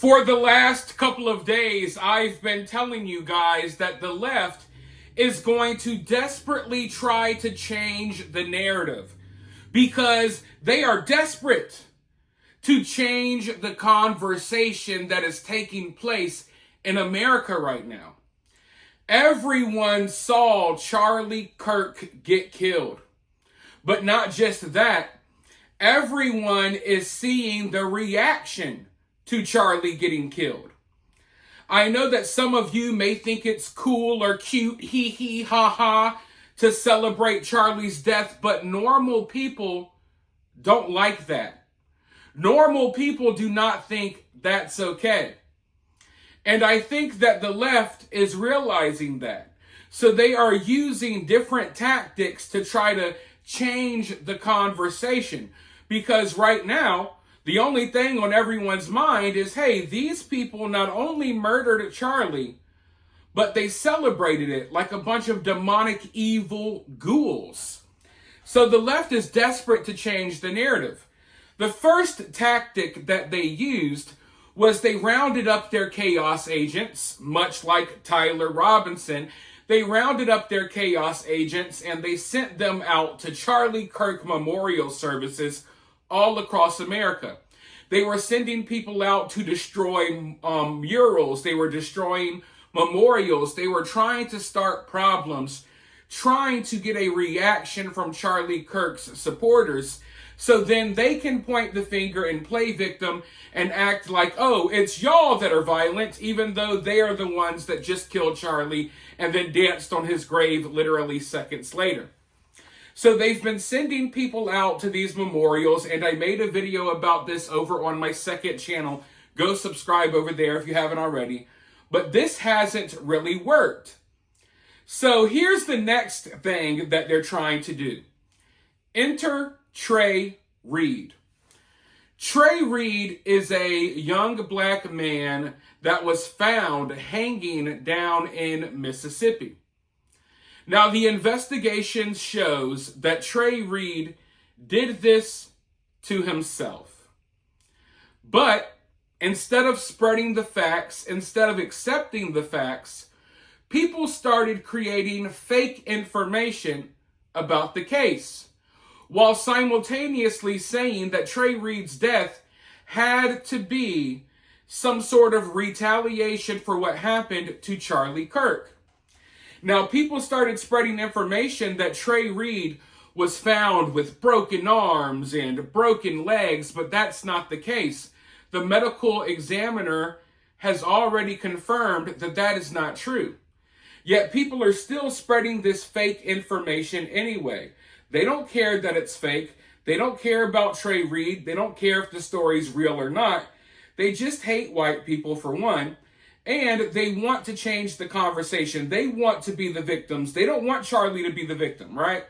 For the last couple of days, I've been telling you guys that the left is going to desperately try to change the narrative because they are desperate to change the conversation that is taking place in America right now. Everyone saw Charlie Kirk get killed. But not just that, everyone is seeing the reaction to Charlie getting killed. I know that some of you may think it's cool or cute, hee hee ha ha, to celebrate Charlie's death, but normal people don't like that. Normal people do not think that's okay. And I think that the left is realizing that. So they are using different tactics to try to change the conversation. Because right now, the only thing on everyone's mind is, hey, these people not only murdered Charlie, but they celebrated it like a bunch of demonic evil ghouls. So the left is desperate to change the narrative. The first tactic that they used was they rounded up their chaos agents, much like Tyler Robinson. They rounded up their chaos agents and they sent them out to Charlie Kirk memorial services all across America. They were sending people out to destroy murals. They were destroying memorials. They were trying to start problems, trying to get a reaction from Charlie Kirk's supporters. So then they can point the finger and play victim and act like, oh, it's y'all that are violent, even though they are the ones that just killed Charlie and then danced on his grave literally seconds later. So they've been sending people out to these memorials, and I made a video about this over on my second channel. Go subscribe over there if you haven't already. But this hasn't really worked. So here's the next thing that they're trying to do. Enter Trey Reed. Trey Reed is a young black man that was found hanging down in Mississippi. Now, the investigation shows that Trey Reed did this to himself. But instead of spreading the facts, instead of accepting the facts, people started creating fake information about the case, while simultaneously saying that Trey Reed's death had to be some sort of retaliation for what happened to Charlie Kirk. Now, people started spreading information that Trey Reed was found with broken arms and broken legs, but that's not the case. The medical examiner has already confirmed that that is not true. Yet people are still spreading this fake information anyway. They don't care that it's fake. They don't care about Trey Reed. They don't care if the story's real or not. They just hate white people, for one. And they want to change the conversation. They want to be the victims. They don't want Charlie to be the victim, right?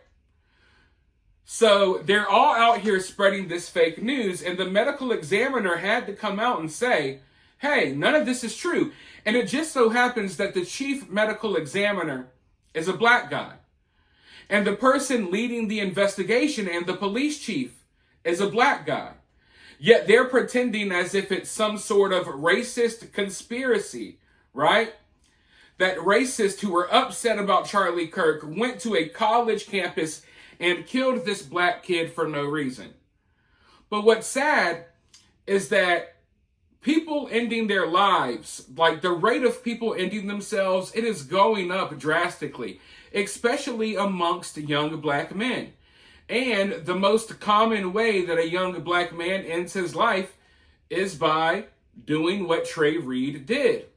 So they're all out here spreading this fake news, and the medical examiner had to come out and say, hey, none of this is true. And it just so happens that the chief medical examiner is a black guy. And the person leading the investigation and the police chief is a black guy. Yet they're pretending as if it's some sort of racist conspiracy, right? That racists who were upset about Charlie Kirk went to a college campus and killed this black kid for no reason. But what's sad is that people ending their lives, like the rate of people ending themselves, it is going up drastically, especially amongst young black men. And the most common way that a young black man ends his life is by doing what Trey Reed did.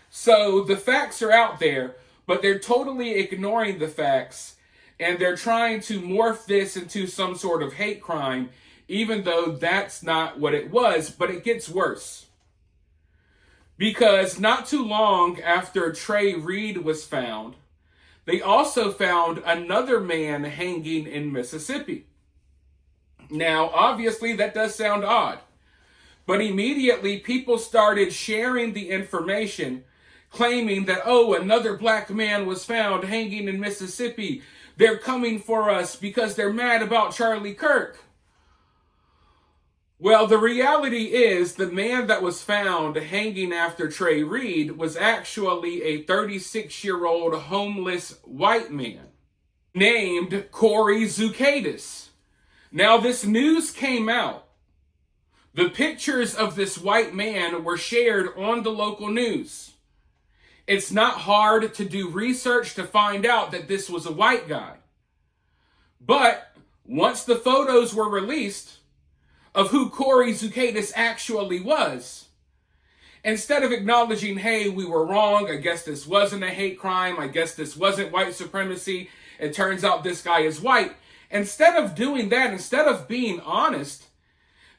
So the facts are out there, but they're totally ignoring the facts, and they're trying to morph this into some sort of hate crime, even though that's not what it was. But it gets worse. Because not too long after Trey Reed was found, they also found another man hanging in Mississippi. Now, obviously, that does sound odd. But immediately, people started sharing the information, claiming that, oh, another black man was found hanging in Mississippi. They're coming for us because they're mad about Charlie Kirk. Well, the reality is the man that was found hanging after Trey Reed was actually a 36-year-old homeless white man named Corey Zukadis. Now, this news came out. The pictures of this white man were shared on the local news. It's not hard to do research to find out that this was a white guy. But once the photos were released of who Corey Zukadis actually was, instead of acknowledging, hey, we were wrong, I guess this wasn't a hate crime, I guess this wasn't white supremacy, it turns out this guy is white, instead of doing that, instead of being honest,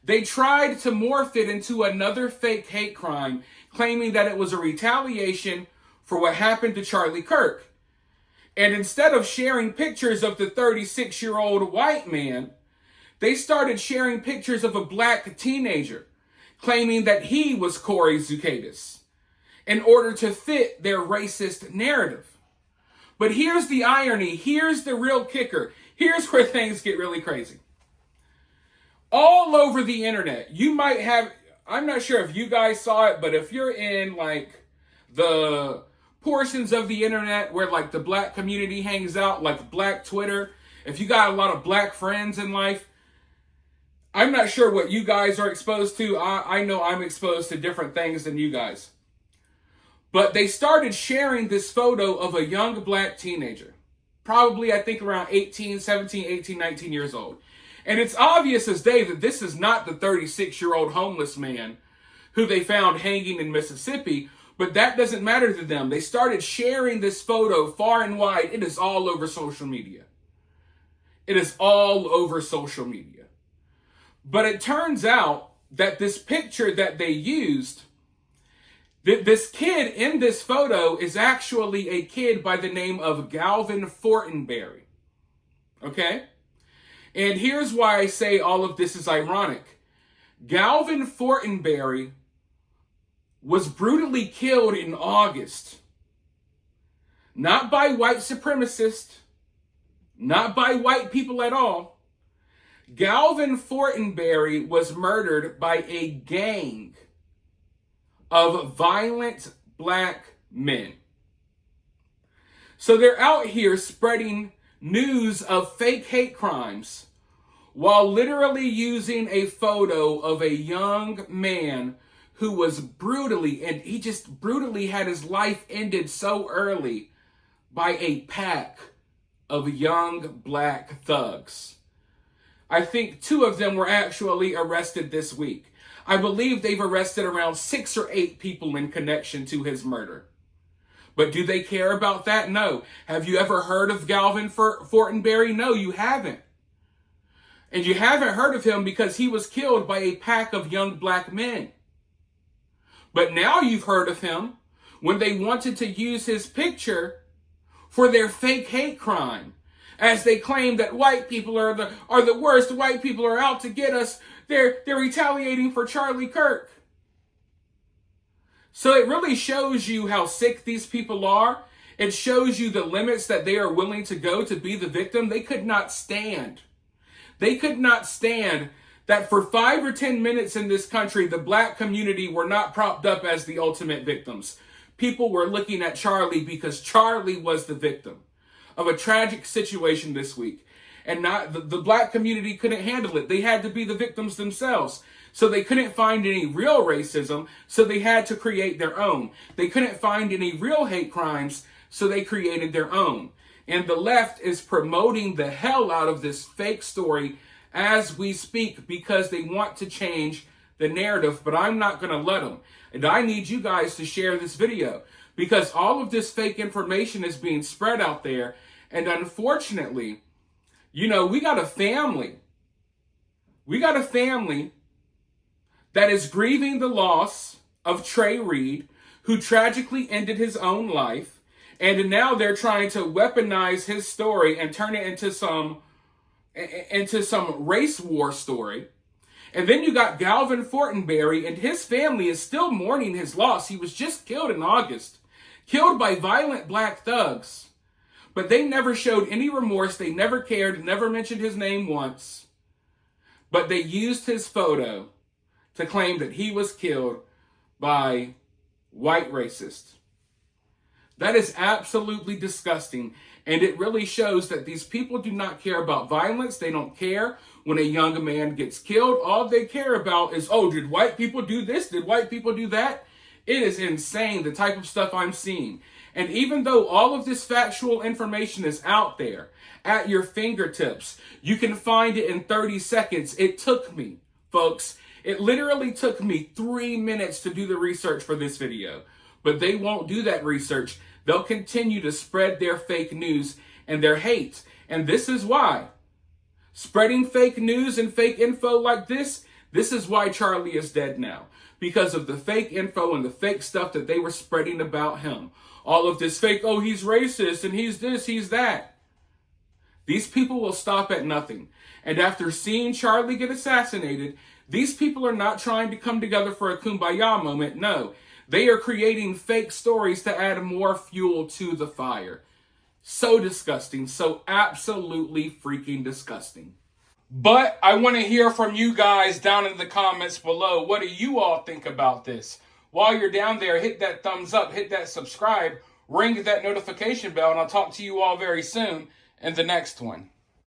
they tried to morph it into another fake hate crime, claiming that it was a retaliation for what happened to Charlie Kirk. And instead of sharing pictures of the 36-year-old white man, they started sharing pictures of a black teenager, claiming that he was Corey Zukadis, in order to fit their racist narrative. But here's the irony, here's the real kicker, here's where things get really crazy. All over the internet, you might have, I'm not sure if you guys saw it, but if you're in like the portions of the internet where like the black community hangs out, like black Twitter, if you got a lot of black friends in life, I'm not sure what you guys are exposed to. I know I'm exposed to different things than you guys. But they started sharing this photo of a young black teenager, probably I think around 18, 17, 18, 19 years old. And it's obvious as day that this is not the 36-year-old homeless man who they found hanging in Mississippi, but that doesn't matter to them. They started sharing this photo far and wide. It is all over social media. It is all over social media. But it turns out that this picture that they used, this kid in this photo is actually a kid by the name of Galvin Fortenberry. Okay? And here's why I say all of this is ironic. Galvin Fortenberry was brutally killed in August. Not by white supremacists, not by white people at all. Galvin Fortenberry was murdered by a gang of violent black men. So they're out here spreading news of fake hate crimes while literally using a photo of a young man who was brutally, and he just brutally had his life ended so early by a pack of young black thugs. I think 2 of them were actually arrested this week. I believe they've arrested around 6 or 8 people in connection to his murder. But do they care about that? No. Have you ever heard of Galvin Fortenberry? No, you haven't. And you haven't heard of him because he was killed by a pack of young black men. But now you've heard of him when they wanted to use his picture for their fake hate crime. As they claim that white people are the worst, white people are out to get us, they're retaliating for Charlie Kirk. So it really shows you how sick these people are. It shows you the limits that they are willing to go to be the victim. They could not stand. They could not stand that for 5 or 10 minutes in this country, the black community were not propped up as the ultimate victims. People were looking at Charlie because Charlie was the victim of a tragic situation this week. And not the black community couldn't handle it. They had to be the victims themselves. So they couldn't find any real racism, so they had to create their own. They couldn't find any real hate crimes, so they created their own. And the left is promoting the hell out of this fake story as we speak because they want to change the narrative, but I'm not going to let them. And I need you guys to share this video because all of this fake information is being spread out there. And unfortunately, you know, we got a family. We got a family that is grieving the loss of Trey Reed, who tragically ended his own life. And now they're trying to weaponize his story and turn it into some race war story. And then you got Galvin Fortenberry, and his family is still mourning his loss. He was just killed in August, killed by violent black thugs. But they never showed any remorse. They never cared, never mentioned his name once. But they used his photo to claim that he was killed by white racists. That is absolutely disgusting. And it really shows that these people do not care about violence. They don't care when a young man gets killed. All they care about is, oh, did white people do this? Did white people do that? It is insane, the type of stuff I'm seeing. And even though all of this factual information is out there at your fingertips, you can find it in 30 seconds. It took me, folks, it literally took me 3 minutes to do the research for this video. But they won't do that research. They'll continue to spread their fake news and their hate. And this is why. Spreading fake news and fake info like this is why Charlie is dead now. Because of the fake info and the fake stuff that they were spreading about him. All of this fake, oh, he's racist and he's this, he's that. These people will stop at nothing. And after seeing Charlie get assassinated, these people are not trying to come together for a kumbaya moment. No. They are creating fake stories to add more fuel to the fire. So disgusting. So absolutely freaking disgusting. But I want to hear from you guys down in the comments below. What do you all think about this? While you're down there, hit that thumbs up, hit that subscribe, ring that notification bell, and I'll talk to you all very soon in the next one.